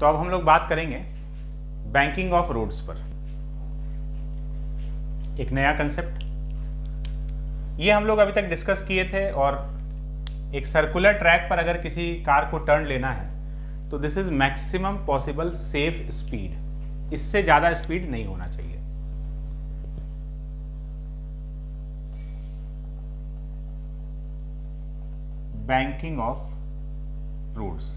तो अब हम लोग बात करेंगे बैंकिंग ऑफ रोड्स पर। एक नया कंसेप्ट, ये हम लोग अभी तक डिस्कस किए थे। और एक सर्कुलर ट्रैक पर अगर किसी कार को टर्न लेना है तो this is maximum possible safe speed, इससे ज़्यादा स्पीड नहीं होना चाहिए। बैंकिंग ऑफ रोड्स,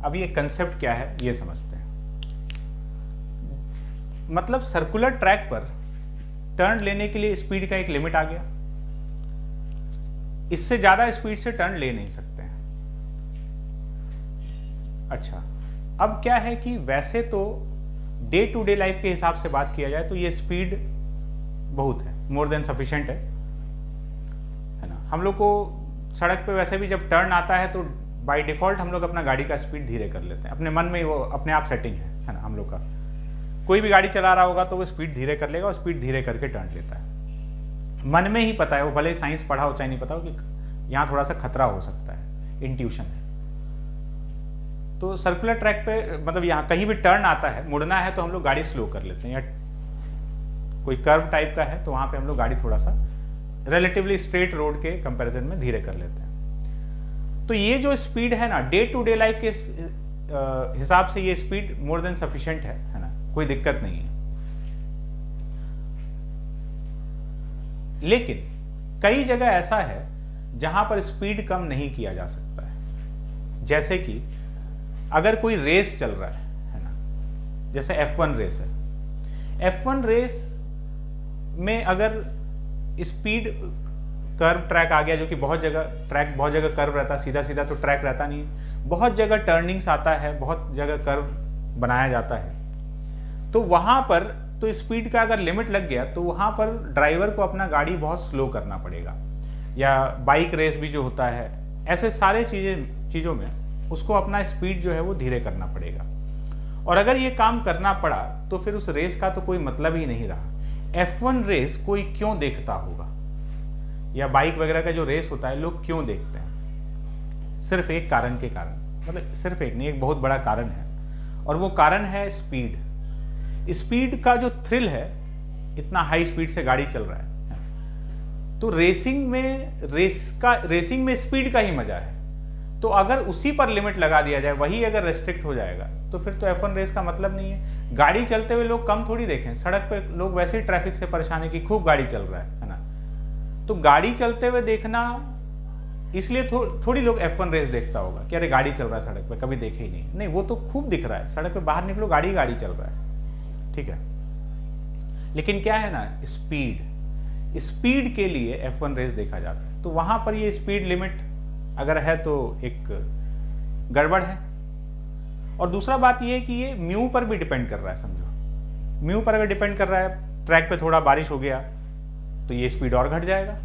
अभी ये कंसेप्ट क्या है ये समझते हैं। मतलब सर्कुलर ट्रैक पर टर्न लेने के लिए स्पीड का एक लिमिट आ गया, इससे ज्यादा स्पीड से टर्न ले नहीं सकते हैं। अच्छा, अब क्या है कि वैसे तो डे टू डे लाइफ के हिसाब से बात किया जाए तो ये स्पीड बहुत है, मोर देन सफिशिएंट है ना। हम लोग को सड़क पे वैसे भी जब टर्न आता है तो बाय डिफॉल्ट हम लोग अपना गाड़ी का स्पीड धीरे कर लेते हैं, अपने मन में ही वो अपने आप सेटिंग है ना। हम लोग का कोई भी गाड़ी चला रहा होगा तो वो स्पीड धीरे कर लेगा और स्पीड धीरे करके टर्न लेता है। मन में ही पता है, वो भले साइंस पढ़ा हो चाहे नहीं पता हो, कि यहाँ थोड़ा सा खतरा हो सकता है, इंट्यूशन है। तो सर्कुलर ट्रैक पे मतलब यहाँ कहीं भी टर्न आता है, मुड़ना है तो हम लोग गाड़ी स्लो कर लेते हैं, या कोई कर्व टाइप का है तो वहाँ पे हम लोग गाड़ी थोड़ा सा रिलेटिवली स्ट्रेट रोड के कंपैरिजन में धीरे कर लेते हैं। तो ये जो स्पीड है ना, डे टू डे लाइफ के हिसाब से ये स्पीड मोर देन सफिशिएंट है ना, कोई दिक्कत नहीं है। लेकिन कई जगह ऐसा है जहां पर स्पीड कम नहीं किया जा सकता है। जैसे कि अगर कोई रेस चल रहा है ना, जैसे F1 रेस है। F1 रेस में अगर स्पीड कर्व ट्रैक आ गया, जो कि बहुत जगह कर्व रहता है, सीधा सीधा तो ट्रैक रहता नहीं है, बहुत जगह टर्निंग्स आता है, बहुत जगह कर्व बनाया जाता है। तो वहां पर तो स्पीड का अगर लिमिट लग गया तो वहां पर ड्राइवर को अपना गाड़ी बहुत स्लो करना पड़ेगा। या बाइक रेस भी जो होता है, ऐसे सारे चीज़ों में उसको अपना स्पीड जो है वो धीरे करना पड़ेगा। और अगर ये काम करना पड़ा तो फिर उस रेस का तो कोई मतलब ही नहीं रहा। F1 रेस कोई क्यों देखता होगा, या बाइक वगैरह का जो रेस होता है लोग क्यों देखते हैं? सिर्फ एक कारण के कारण, मतलब सिर्फ एक नहीं, एक बहुत बड़ा कारण है, और वो कारण है स्पीड। स्पीड का जो थ्रिल है, इतना हाई स्पीड से गाड़ी चल रहा है, तो रेसिंग में स्पीड का ही मजा है। तो अगर उसी पर लिमिट लगा दिया जाए, वही अगर रेस्ट्रिक्ट हो जाएगा तो फिर तो F1 रेस का मतलब नहीं है। गाड़ी चलते हुए लोग कम थोड़ी देखें, सड़क पे लोग वैसे ही ट्रैफिक से परेशान है कि खूब गाड़ी चल रहा है ना। तो गाड़ी चलते हुए देखना, इसलिए थोड़ी लोग F1 रेस देखता होगा कि अरे गाड़ी चल रहा है सड़क पे, कभी देखे ही नहीं, वो तो खूब दिख रहा है, सड़क पे बाहर निकलो गाड़ी चल रहा है, ठीक है। लेकिन क्या है ना, स्पीड के लिए F1 रेस देखा जाता है। तो वहां पर ये स्पीड लिमिट अगर है तो एक गड़बड़ है। और दूसरा बात ये है कि ये म्यू पर भी डिपेंड कर रहा है। समझो, म्यू पर अगर डिपेंड कर रहा है, ट्रैक पे थोड़ा बारिश हो गया तो ये स्पीड और घट जाएगा,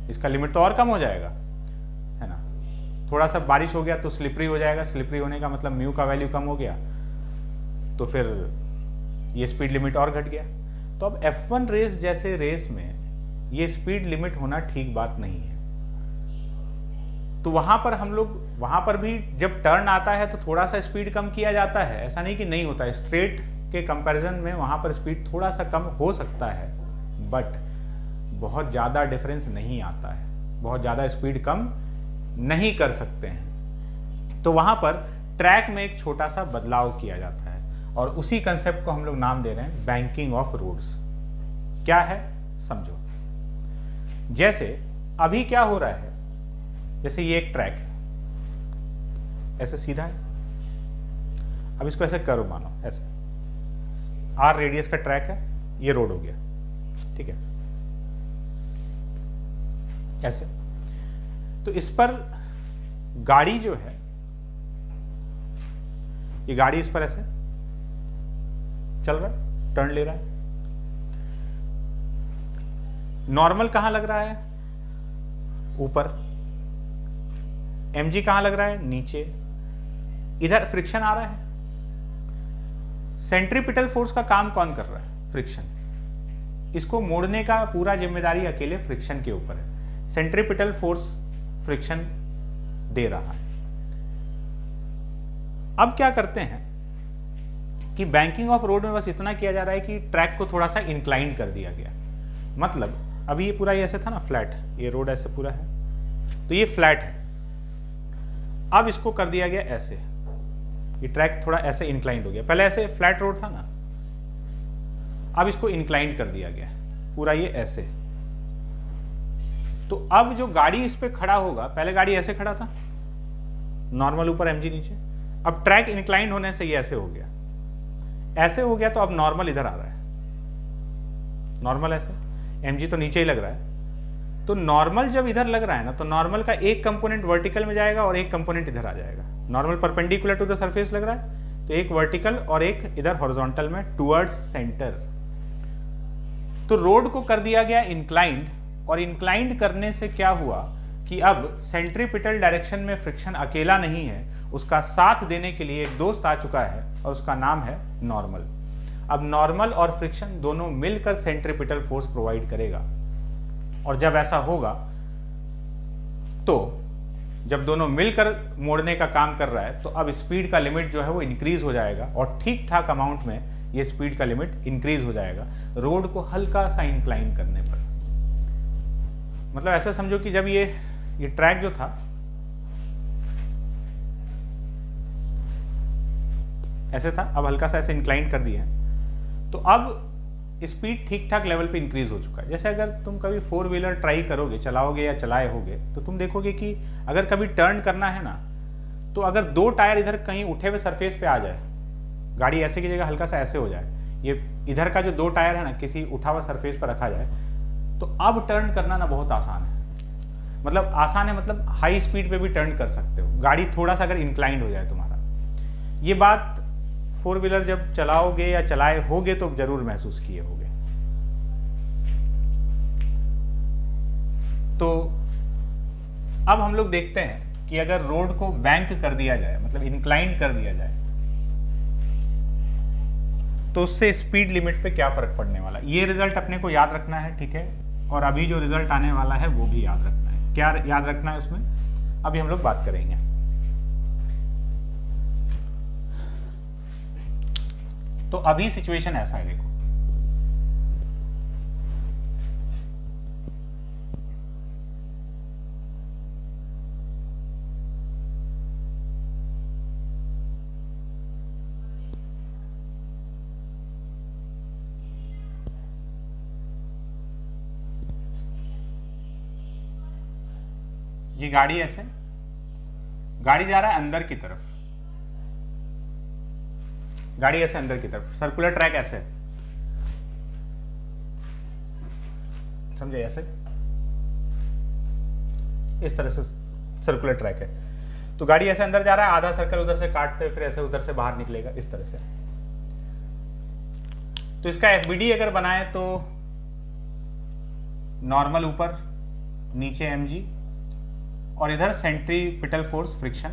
इसका लिमिट तो और कम हो जाएगा, है ना। थोड़ा सा बारिश हो गया तो स्लिपरी हो जाएगा, स्लिपरी होने का मतलब म्यू का वैल्यू कम हो गया, तो फिर ये स्पीड लिमिट और घट गया। तो अब F1 रेस जैसे रेस में ये स्पीड लिमिट होना ठीक बात नहीं है। तो वहां पर भी जब टर्न आता है तो थोड़ा सा स्पीड कम किया जाता है, ऐसा नहीं कि नहीं होता है। स्ट्रेट के कंपैरिजन में वहां पर स्पीड थोड़ा सा कम हो सकता है, बट बहुत ज़्यादा डिफरेंस नहीं आता है, बहुत ज़्यादा स्पीड कम नहीं कर सकते हैं। तो वहां पर ट्रैक में एक छोटा सा बदलाव किया जाता है, और उसी कंसेप्ट को हम लोग नाम दे रहे हैं बैंकिंग ऑफ रोड्स। क्या है समझो। जैसे अभी क्या हो रहा है, जैसे ये एक ट्रैक है, ऐसे सीधा है, अब इसको ऐसे कर्व मानो, ऐसे R रेडियस का ट्रैक है, ये रोड हो गया, ठीक है, ऐसे। तो इस पर गाड़ी जो है, ये गाड़ी इस पर ऐसे चल रहा है, टर्न ले रहा है। नॉर्मल कहां लग रहा है? ऊपर। mg कहां लग रहा है? नीचे। इधर फ्रिक्शन आ रहा है। सेंट्रीपिटल फोर्स का काम कौन कर रहा है? फ्रिक्शन। इसको मोड़ने का पूरा जिम्मेदारी अकेले फ्रिक्शन के ऊपर है। सेंट्रीपिटल फोर्स फ्रिक्शन दे रहा है। अब क्या करते हैं कि बैंकिंग ऑफ रोड में बस इतना किया जा रहा है कि ट्रैक को थोड़ा सा इंक्लाइन कर दिया गया। मतलब अभी ये पूरा ऐसे था ना फ्लैट, ये रोड ऐसे पूरा है, तो ये फ्लैट है। अब इसको कर दिया गया ऐसे, ये ट्रैक थोड़ा ऐसे इंक्लाइंड हो गया। पहले ऐसे फ्लैट रोड था ना, अब इसको इंक्लाइंड कर दिया गया पूरा, ये ऐसे। तो अब जो गाड़ी इस पे खड़ा होगा, पहले गाड़ी ऐसे खड़ा था नॉर्मल, ऊपर एमजी नीचे, अब ट्रैक इंक्लाइंड होने से ये ऐसे हो गया, ऐसे हो गया। तो अब नॉर्मल इधर आ रहा है, नॉर्मल ऐसे, एमजी तो नीचे ही लग रहा है। तो नॉर्मल जब इधर लग रहा है ना, तो नॉर्मल का एक कंपोनेंट वर्टिकल में जाएगा और एक कंपोनेंट इधर आ जाएगा। Normal perpendicular to the surface लग रहा है, तो एक वर्टिकल और एक इधर हॉरिजॉन्टल में टुवर्ड्स सेंटर। तो रोड को कर दिया गया इंक्लाइंड, और इंक्लाइंड करने से क्या हुआ कि अब सेंट्रीपिटल डायरेक्शन में फ्रिक्शन अकेला नहीं है, उसका साथ देने के लिए एक दोस्त आ चुका है और उसका नाम है नॉर्मल। अब नॉर्मल और फ्रिक्शन दोनों मिलकर सेंट्रीपिटल फोर्स प्रोवाइड करेगा, और जब ऐसा होगा तो जब दोनों मिलकर मोड़ने का काम कर रहा है, तो अब स्पीड का लिमिट जो है वो इंक्रीज हो जाएगा, और ठीक ठाक अमाउंट में ये स्पीड का लिमिट इंक्रीज हो जाएगा रोड को हल्का सा इंक्लाइन करने पर। मतलब ऐसा समझो कि जब ये ट्रैक जो था ऐसे था, अब हल्का सा ऐसे इंक्लाइन कर दिया, तो अब स्पीड ठीक ठाक लेवल पे इंक्रीज हो चुका है। जैसे अगर तुम कभी 4 व्हीलर ट्राई करोगे, चलाओगे या चलाए होगे, तो तुम देखोगे कि अगर कभी टर्न करना है ना, तो अगर 2 टायर इधर कहीं उठे हुए सरफेस पे आ जाए, गाड़ी ऐसे की जगह हल्का सा ऐसे हो जाए, ये इधर का जो 2 टायर है ना किसी उठा हुआ सरफेस पर रखा जाए, तो अब टर्न करना ना बहुत आसान है। मतलब आसान है, मतलब हाई स्पीड पे भी टर्न कर सकते हो, गाड़ी थोड़ा सा अगर इंक्लाइंड हो जाए तुम्हारा। ये बात 4 व्हीलर जब चलाओगे या चलाए होगे तो जरूर महसूस किए होगे। तो अब हम लोग देखते हैं कि अगर रोड को बैंक कर दिया जाए, मतलब इंक्लाइंड कर दिया जाए, तो उससे स्पीड लिमिट पे क्या फर्क पड़ने वाला। ये रिजल्ट अपने को याद रखना है, ठीक है, और अभी जो रिजल्ट आने वाला है वो भी याद रखना है। क्या याद रखना है उसमें, अभी हम लोग बात करेंगे। तो अभी सिचुएशन ऐसा है, देखो ये गाड़ी ऐसे, गाड़ी जा रहा है अंदर की तरफ, गाड़ी ऐसे अंदर की तरफ, सर्कुलर ट्रैक ऐसे, समझे, ऐसे इस तरह से सर्कुलर ट्रैक है। तो गाड़ी ऐसे अंदर जा रहा है, आधा सर्कल उधर से काटते फिर ऐसे उधर से बाहर निकलेगा इस तरह से। तो इसका एफबीडी अगर बनाए तो नॉर्मल ऊपर, नीचे एमजी, और इधर सेंट्रीपिटल फोर्स फ्रिक्शन,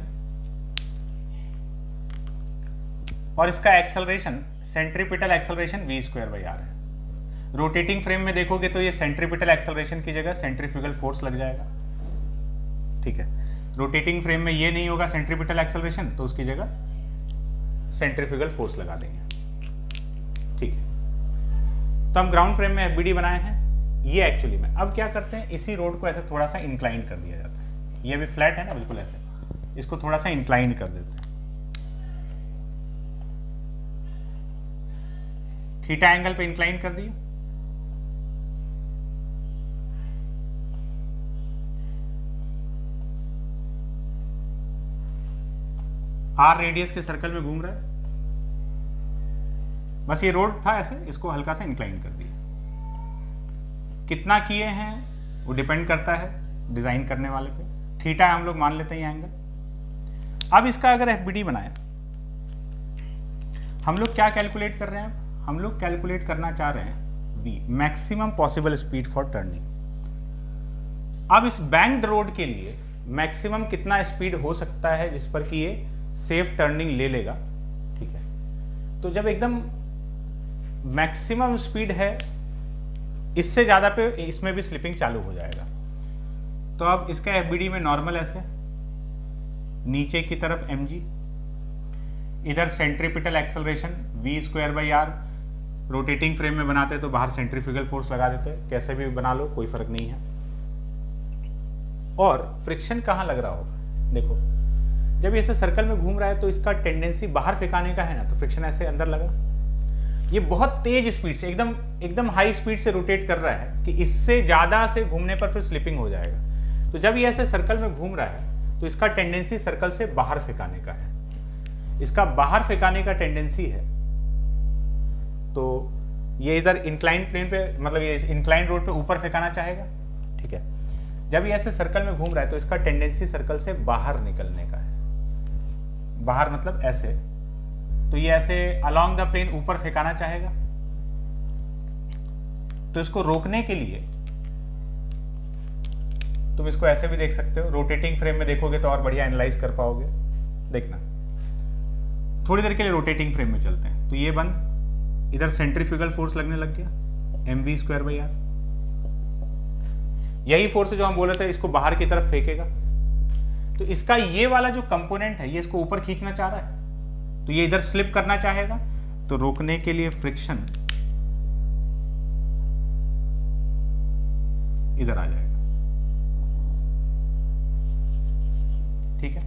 और इसका एक्सेलरेशन सेंट्रीपिटल एक्सेलरेशन v²/r है। रोटेटिंग फ्रेम में देखोगे तो ये सेंट्रीपिटल एक्सेलरेशन की जगह सेंट्रीफ्यूगल फोर्स लग जाएगा, ठीक है। रोटेटिंग फ्रेम में ये नहीं होगा सेंट्रीपिटल एक्सेलरेशन, तो उसकी जगह सेंट्रीफ्यूगल फोर्स लगा देंगे, ठीक है। तो हम ग्राउंड फ्रेम में एफबीडी बनाए हैं। ये एक्चुअली में अब क्या करते हैं, इसी रोड को ऐसे थोड़ा सा इंक्लाइन कर दिया जाता है। ये भी फ्लैट है ना बिल्कुल ऐसे, इसको थोड़ा सा इंक्लाइन कर देते हैं, थीटा एंगल पे इंक्लाइन कर दिए। आर रेडियस के सर्कल में घूम रहा है, बस ये रोड था ऐसे, इसको हल्का सा इंक्लाइन कर दिया। कितना किए हैं वो डिपेंड करता है डिजाइन करने वाले पे, थीटा हम लोग मान लेते हैं एंगल। अब इसका अगर एफबीडी बनाए, हम लोग क्या कैलकुलेट कर रहे हैं, हम लोग कैलकुलेट करना चाह रहे हैं v, maximum possible speed for turning. अब इस बैंक्ड रोड के लिए मैक्सिमम कितना स्पीड हो सकता है जिस पर कि ये सेफ टर्निंग ले लेगा, ठीक है। तो जब एकदम मैक्सिमम स्पीड है, इससे ज्यादा पे इसमें भी स्लिपिंग चालू हो जाएगा। तो अब इसका एफबीडी में नॉर्मल ऐसे, नीचे की तरफ एमजी, इधर centripetal acceleration v square by r, rotating frame में बनाते तो बाहर सेंट्रीफ्यूगल फोर्स लगा देते, कैसे भी बना लो कोई फर्क नहीं है। और फ्रिक्शन कहाँ लग रहा होगा, देखो जब ये ऐसे सर्कल में घूम रहा है तो इसका टेंडेंसी बाहर फेंकाने का है ना, तो फ्रिक्शन ऐसे अंदर लगा। ये बहुत तेज स्पीड से एकदम हाई स्पीड से रोटेट कर रहा है कि इससे ज्यादा से घूमने पर फिर स्लिपिंग हो जाएगा। तो जब ये ऐसे सर्कल में घूम रहा है तो इसका टेंडेंसी सर्कल से बाहर फेंकाने का है, इसका बाहर फेंकाने का टेंडेंसी है। तो ये इधर इंक्लाइन प्लेन पे, मतलब ये इंक्लाइन रोड पे ऊपर फेंकाना चाहेगा, ठीक है। जब ये ऐसे सर्कल में घूम रहा है तो इसका टेंडेंसी सर्कल से बाहर निकलने का है, बाहर मतलब ऐसे, तो ये ऐसे अलोंग द प्लेन ऊपर फेंकाना चाहेगा। तो इसको रोकने के लिए तुम इसको ऐसे भी देख सकते हो, रोटेटिंग फ्रेम में देखोगे तो और बढ़िया एनालाइज कर पाओगे। देखना, थोड़ी देर के लिए रोटेटिंग फ्रेम में चलते हैं। तो ये बंद, इधर सेंट्रीफ्यूगल फोर्स लगने लग गया mv स्क्वायर बाई आर, यही फोर्स जो हम बोले थे इसको बाहर की तरफ फेंकेगा। तो इसका ये वाला जो कंपोनेंट है ये इसको ऊपर खींचना चाह रहा है, तो ये इधर स्लिप करना चाहेगा। तो रोकने के लिए फ्रिक्शन इधर आ जाएगा, ठीक है।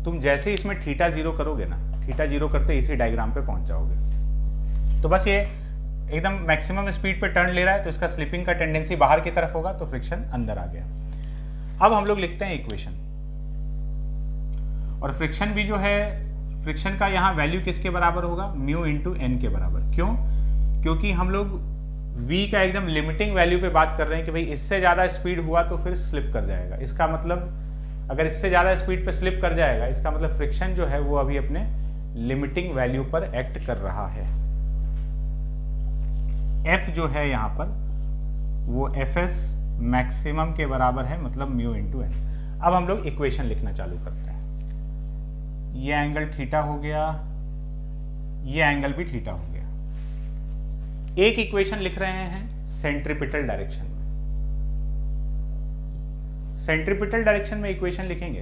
तुम जैसे इसमें थीटा जीरो करोगे ना, थीटा जीरो करते इसी डायग्राम पे पहुंच जाओगे। तो बस ये एकदम मैक्सिमम स्पीड पे टर्न ले रहा है तो इसका स्लिपिंग का टेंडेंसी बाहर की तरफ होगा, तो फ्रिक्शन अंदर आ गया। अब हम लोग लिखते हैं इक्वेशन, और फ्रिक्शन भी जो है, फ्रिक्शन का यहाँ वैल्यू किसके बराबर होगा, म्यू इंटू एन के बराबर। क्यों? क्योंकि हम लोग v का एकदम लिमिटिंग वैल्यू पे बात कर रहे हैं कि भाई इससे ज़्यादा स्पीड हुआ तो फिर स्लिप कर जाएगा। इसका मतलब अगर इससे ज़्यादा स्पीड पे स्लिप कर जाएगा, इसका मतलब फ्रिक्शन जो है वो अभी अपने लिमिटिंग वैल्यू पर एक्ट कर रहा है। f जो है यहाँ पर वो fs मैक्सिमम के बराबर है, मतलब म्यू इंटू एन। अब हम लोग इक्वेशन लिखना चालू करते हैं। ये एंगल थीटा हो गया, ये एंगल भी थीटा हो गया। एक इक्वेशन लिख रहे हैं सेंट्रीपिटल डायरेक्शन में। सेंट्रीपिटल डायरेक्शन में इक्वेशन लिखेंगे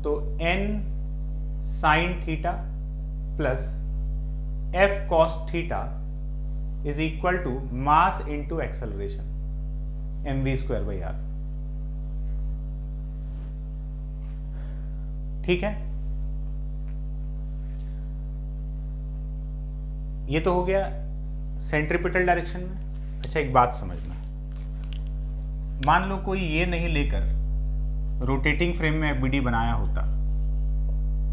तो n sine theta plus f cos theta is equal to mass into acceleration mv square by r, ठीक है। ये तो हो गया सेंट्रीपिटल डायरेक्शन में। अच्छा एक बात समझना, मान लो कोई ये नहीं लेकर रोटेटिंग फ्रेम में एफबीडी बनाया होता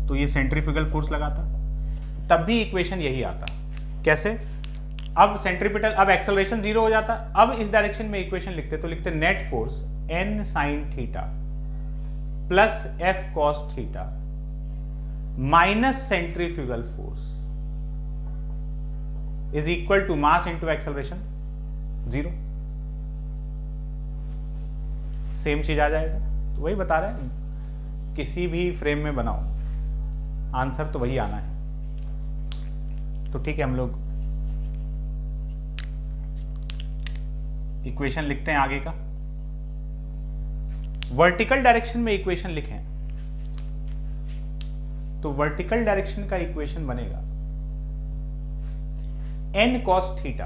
तो ये सेंट्रीफ्यूगल फोर्स लगाता, तब भी इक्वेशन यही आता। कैसे? अब सेंट्रीपिटल, अब एक्सेलरेशन जीरो हो जाता। अब इस डायरेक्शन में इक्वेशन लिखते तो लिखते net force n sine theta plus f cos theta minus centrifugal force is equal to mass into acceleration zero. Same चीज आ जाएगा। तो वही बता रहे हैं, किसी भी फ्रेम में बनाओ आंसर तो वही आना है। तो ठीक है, हम लोग इक्वेशन लिखते हैं आगे का। वर्टिकल डायरेक्शन में इक्वेशन लिखें तो वर्टिकल डायरेक्शन का इक्वेशन बनेगा n cos theta,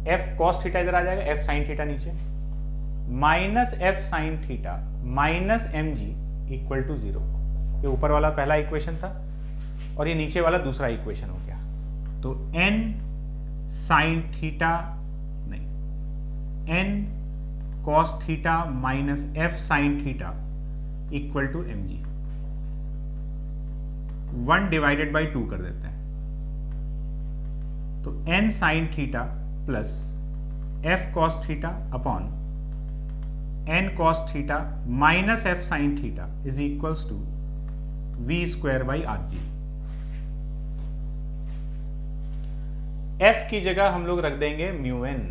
f cos theta इधर आ जाएगा, f sin थीटा नीचे, minus f sin theta minus mg equal to zero. ये ऊपर वाला पहला इक्वेशन था और ये नीचे वाला दूसरा इक्वेशन हो गया। तो n sin थीटा नहीं, n cos theta minus f sin theta equal to mg। 1 divided by 2 कर देते हैं तो n sine theta plus f cos theta upon n cos theta minus f sine theta is equals to v square by r g. f की जगह हम लोग रख देंगे म्यू n,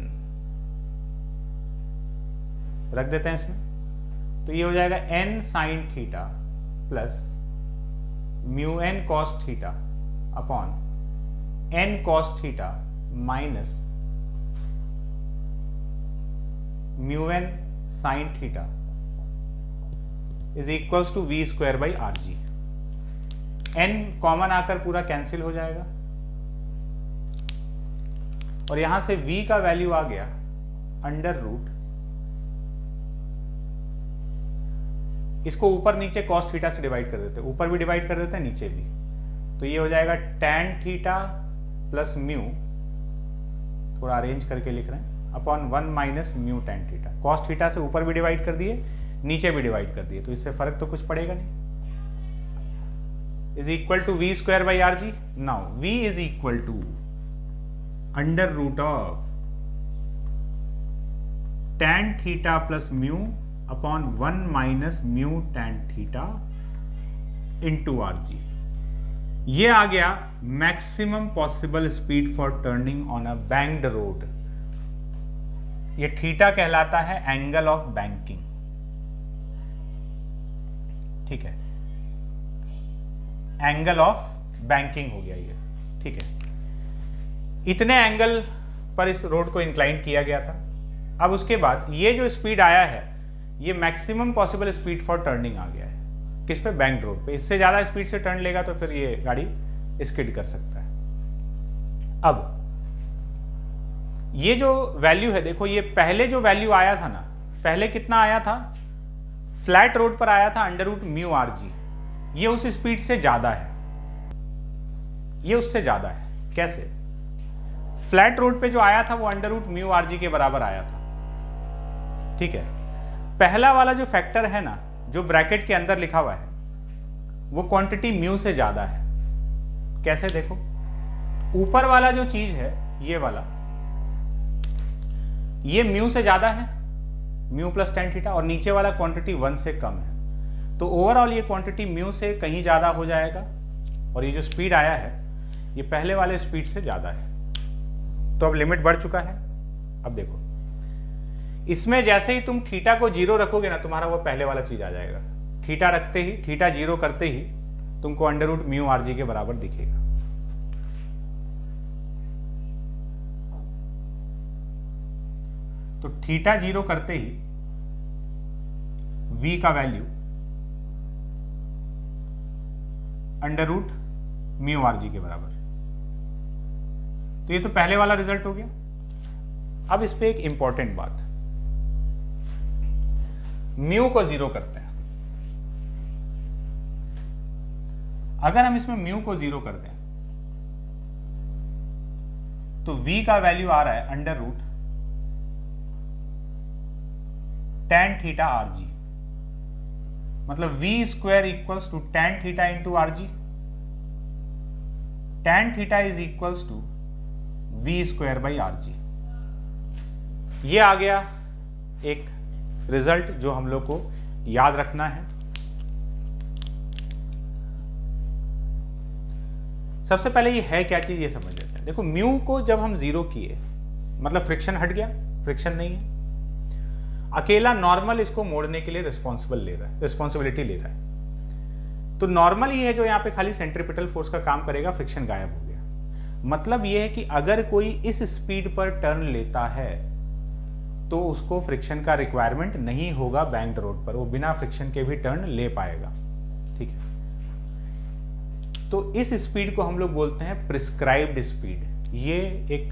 रख देते हैं इसमें। तो ये हो जाएगा n sine theta plus mu n cos theta upon n cos theta minus mu n sine theta is equals to v square by r g. N common आकर पूरा कैंसिल हो जाएगा और यहां से v का वैल्यू आ गया अंडर रूट, इसको ऊपर नीचे कॉस थीटा से डिवाइड कर देते हैं, ऊपर भी डिवाइड कर देते हैं नीचे भी, तो ये हो जाएगा tan थीटा प्लस म्यू, थोड़ा अरेंज करके लिख रहे हैं, upon 1 minus mu tan theta. Cos theta से ऊपर भी डिवाइड कर दिए, नीचे भी डिवाइड कर दिए, तो इससे फर्क तो कुछ पड़ेगा नहीं। Is equal to v square by r g. Now v is equal to under root of tan theta plus mu upon 1 minus mu tan theta into r g. ये आ गया maximum possible speed for turning on a banked road. ये theta कहलाता है angle of banking, ठीक है, angle of banking हो गया ये, ठीक है। इतने एंगल पर इस रोड को इंक्लाइन किया गया था। अब उसके बाद ये जो स्पीड आया है ये maximum possible speed for turning आ गया है, किस पे, बैंक्ड रोड पे। इससे ज्यादा स्पीड से टर्न लेगा तो फिर ये गाड़ी स्किड कर सकता है। अब ये जो वैल्यू है, देखो ये पहले जो वैल्यू आया था ना, पहले कितना आया था, फ्लैट रोड पर आया था under root mu r g, ये उस स्पीड से ज्यादा है, ये उससे ज्यादा है। कैसे? फ्लैट रोड पे जो आया था वो under root mu r g के बराबर आया था, ठीक है। पहला वाला जो फैक्टर है ना, जो ब्रैकेट के अंदर लिखा हुआ है, वो क्वांटिटी म्यू से ज्यादा है। कैसे? देखो, ऊपर वाला जो चीज है ये वाला, ये म्यू से ज्यादा है, म्यू प्लस tan थीटा, और नीचे वाला क्वांटिटी 1 से कम है, तो ओवरऑल ये क्वांटिटी म्यू से कहीं ज्यादा हो जाएगा, और ये जो स्पीड आया है ये पहले वाले स्पीड से ज्यादा है। तो अब लिमिट बढ़ चुका है। अब देखो, इसमें जैसे ही तुम थीटा को 0 रखोगे ना, तुम्हारा वो पहले वाला चीज आ जाएगा। थीटा रखते ही, थीटा 0 करते ही तुमको under root mu r g के बराबर दिखेगा। तो थीटा 0 करते ही v का value under root mu r g के बराबर। तो ये तो पहले वाला रिजल्ट हो गया। अब इस पे एक इंपॉर्टेंट बात, म्यू को 0 करते हैं। अगर हम इसमें म्यू को 0 कर दें तो v का वैल्यू आ रहा है under root tan theta r g, मतलब v square equals to tan theta into r g. tan theta is equals to v square by r g. ये आ गया एक रिजल्ट जो हम लोग को याद रखना है। सबसे पहले ये है क्या चीज, ये समझ लेते हैं। देखो, म्यू को जब हम 0 किए मतलब फ्रिक्शन हट गया, फ्रिक्शन नहीं है। अकेला नॉर्मल इसको मोड़ने के लिए रिस्पॉन्सिबिलिटी ले रहा है। तो नॉर्मल ये है जो यहाँ पे खाली सेंट्रीपिटल फोर्स का काम करेगा, फ्रिक्शन गायब हो गया। मतलब ये है कि अगर कोई इस स्पीड पर टर्न लेता है तो उसको फ्रिक्शन का रिक्वायरमेंट नहीं होगा बैंक्ड रोड पर, वो बिना फ्रिक्शन के भी टर्न ले पाएगा, ठीक है। तो इस स्पीड को हम लोग बोलते हैं प्रिस्क्राइब्ड स्पीड। ये एक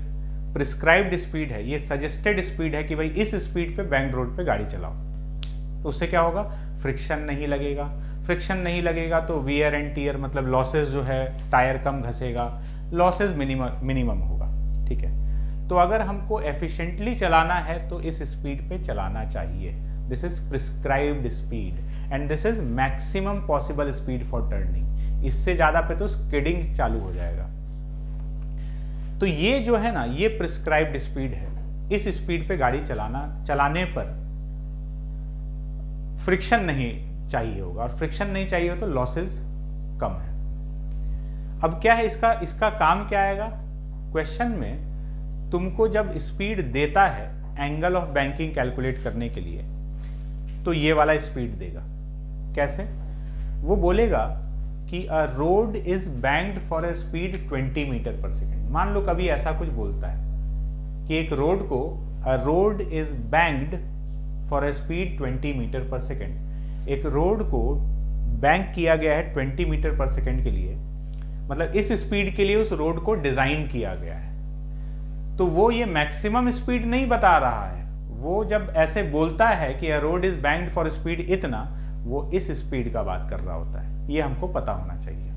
प्रिस्क्राइब्ड स्पीड है, ये सजेस्टेड स्पीड है कि भाई इस स्पीड पे बैंक्ड रोड पे गाड़ी चलाओ। तो उससे क्या होगा, फ्रिक्शन नहीं लगेगा। फ्रिक्शन नहीं लगेगा तो वियर एंड टीयर मतलब लॉसेस जो है, टायर कम घसेगा, लॉसेस मिनिमम होगा, ठीक है। तो अगर हमको एफिशिएंटली चलाना है तो इस स्पीड पे चलाना चाहिए। This is prescribed speed and this is maximum possible speed for turning. इससे ज्यादा पे तो स्किडिंग चालू हो जाएगा। तो ये जो है ना, ये प्रिस्क्राइब्ड स्पीड है। इस स्पीड पे गाड़ी चलाने पर फ्रिक्शन नहीं चाहिए होगा, और फ्रिक्शन नहीं चाहिए हो तो लॉसेस कम है। अब क्या है इसका काम क्या आएगा क्वेश्चन में, तुमको जब स्पीड देता है एंगल ऑफ बैंकिंग कैलकुलेट करने के लिए, तो ये वाला स्पीड देगा। कैसे? वो बोलेगा कि a road is banked for a speed 20 metre per second. मान लो कभी ऐसा कुछ बोलता है कि एक रोड को, a road is banked for a speed 20 metre per second. एक रोड को बैंक किया गया है 20 मीटर पर सेकेंड के लिए, मतलब इस स्पीड के लिए उस रोड को डिजाइन किया गया है। तो वो ये मैक्सिमम स्पीड नहीं बता रहा है, वो जब ऐसे बोलता है कि a road is banked for speed इतना, वो इस स्पीड का बात कर रहा होता है, ये हमको पता होना चाहिए।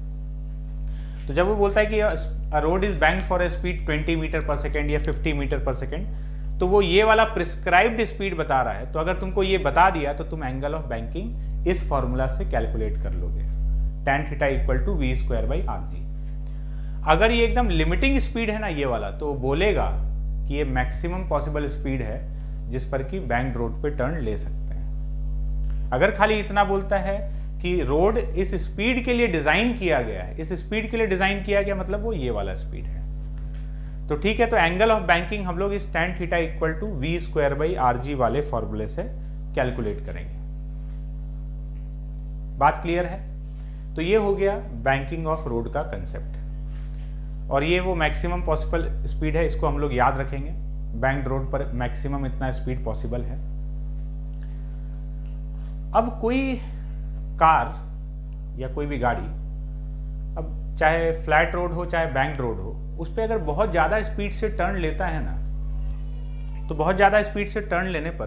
तो जब वो बोलता है कि a road is banked for a speed 20 metre per second या 50 मीटर पर सेकेंड, तो वो ये वाला प्रिस्क्राइब्ड स्पीड बता रहा है। तो अगर तुमको ये बता दिया तो तुम एंगल ऑफ बैंकिंग इस फॉर्मूला से कैलकुलेट कर लोगे, tan theta equal to v²/rg। अगर ये एकदम लिमिटिंग स्पीड है ना ये वाला, तो बोलेगा कि ये मैक्सिमम पॉसिबल स्पीड है जिस पर कि बैंक रोड पे टर्न ले सकते हैं। अगर खाली इतना बोलता है कि रोड इस स्पीड के लिए डिजाइन किया गया है, इस स्पीड के लिए डिजाइन किया गया, मतलब वो ये वाला स्पीड है। तो ठीक है, तो एंगल ऑफ बैंकिंग हम लोग इस tan theta equal to v²/rg वाले फॉर्मूले से कैलकुलेट करेंगे। बात क्लियर है? तो ये हो गया बैंकिंग ऑफ रोड का कंसेप्ट, और ये वो मैक्सिमम पॉसिबल स्पीड है, इसको हम लोग याद रखेंगे। बैंक्ड रोड पर मैक्सिमम इतना स्पीड पॉसिबल है। अब कोई कार या कोई भी गाड़ी, अब चाहे फ्लैट रोड हो चाहे बैंक्ड रोड हो, उस पर अगर बहुत ज़्यादा स्पीड से टर्न लेता है ना, तो बहुत ज़्यादा स्पीड से टर्न लेने पर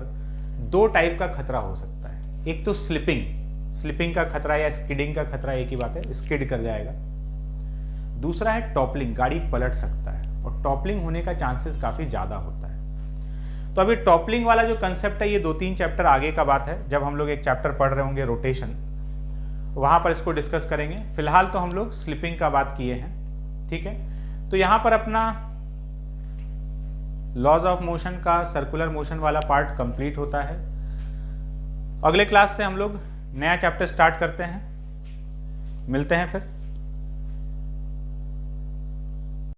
दो टाइप का खतरा हो सकता है। एक तो स्लिपिंग का खतरा या स्किडिंग का खतरा, एक ही बात है, स्किड कर जाएगा। दूसरा है टॉपलिंग, गाड़ी पलट सकता है, और टॉपलिंग होने का चांसेस काफ़ी ज़्यादा होता है। तो अभी टॉपलिंग वाला जो कंसेप्ट है, ये 2-3 चैप्टर आगे का बात है, जब हम लोग एक चैप्टर पढ़ रहे होंगे रोटेशन, वहाँ पर इसको डिस्कस करेंगे। फिलहाल तो हम लोग स्लिपिंग का बात किए हैं, ठीक है। तो यहाँ पर अपना लॉज ऑफ मोशन का सर्कुलर मोशन वाला पार्ट कंप्लीट होता है। अगले क्लास से हम लोग नया चैप्टर स्टार्ट करते हैं, मिलते हैं फिर।